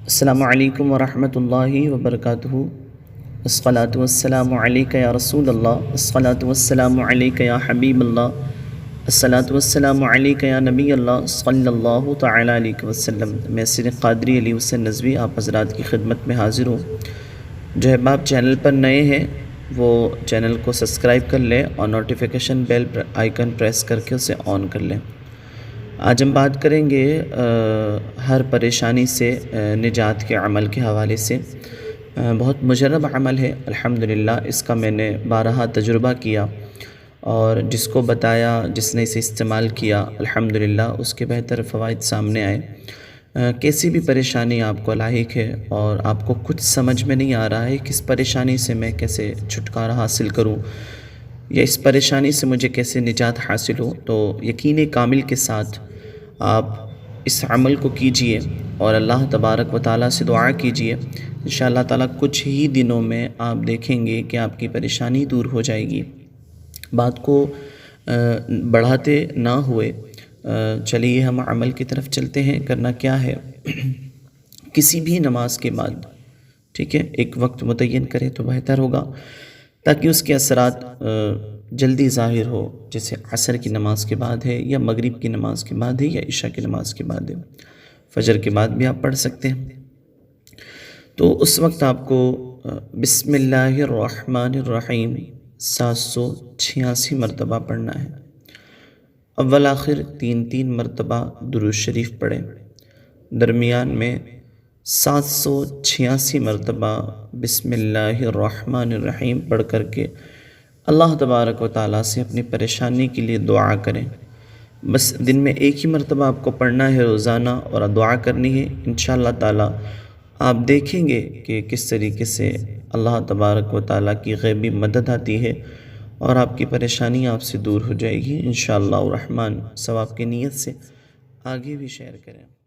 السلام علیکم ورحمۃ اللہ وبرکاتہ۔ الصلاۃ والسلام علیک یا رسول اللہ، الصلاۃ والسلام علیک یا حبیب اللہ، الصلاۃ والسلام علیک یا نبی اللہ صلی اللہ تعالیٰ علیہ وسلم۔ میں سر قادری علی حسین نظوی آپ حضرات کی خدمت میں حاضر ہوں۔ جو احباب چینل پر نئے ہیں وہ چینل کو سبسکرائب کر لیں اور نوٹیفیکیشن بیل آئیکن پریس کر کے اسے آن کر لیں۔ آج ہم بات کریں گے ہر پریشانی سے نجات کے عمل کے حوالے سے۔ بہت مجرب عمل ہے الحمدللہ، اس کا میں نے بارہا تجربہ کیا اور جس کو بتایا، جس نے اسے استعمال کیا الحمدللہ اس کے بہتر فوائد سامنے آئے۔ کیسی بھی پریشانی آپ کو لاحق ہے اور آپ کو کچھ سمجھ میں نہیں آ رہا ہے کہ اس پریشانی سے میں کیسے چھٹکارا حاصل کروں یا اس پریشانی سے مجھے کیسے نجات حاصل ہو، تو یقین کامل کے ساتھ آپ اس عمل کو کیجئے اور اللہ تبارک و تعالیٰ سے دعا کیجئے۔ انشاءاللہ تعالیٰ کچھ ہی دنوں میں آپ دیکھیں گے کہ آپ کی پریشانی دور ہو جائے گی۔ بات کو بڑھاتے نہ ہوئے چلیے ہم عمل کی طرف چلتے ہیں۔ کرنا کیا ہے، کسی بھی نماز کے بعد ٹھیک ہے ایک وقت متعین کرے تو بہتر ہوگا تاکہ اس کے اثرات جلدی ظاہر ہو، جیسے عصر کی نماز کے بعد ہے یا مغرب کی نماز کے بعد ہے یا عشاء کی نماز کے بعد ہے، فجر کے بعد بھی آپ پڑھ سکتے ہیں۔ تو اس وقت آپ کو بسم اللہ الرحمن الرحیم 786 مرتبہ پڑھنا ہے۔ اول آخر 3 مرتبہ درود شریف پڑھیں، درمیان میں 786 مرتبہ بسم اللہ الرحمن الرحیم پڑھ کر کے اللہ تبارک و تعالیٰ سے اپنی پریشانی کے لیے دعا کریں۔ بس دن میں ایک ہی مرتبہ آپ کو پڑھنا ہے روزانہ اور دعا کرنی ہے۔ انشاءاللہ تعالیٰ آپ دیکھیں گے کہ کس طریقے سے اللہ تبارک و تعالیٰ کی غیبی مدد آتی ہے اور آپ کی پریشانی آپ سے دور ہو جائے گی انشاءاللہ الرحمن۔ ثواب کی نیت سے آگے بھی شیئر کریں۔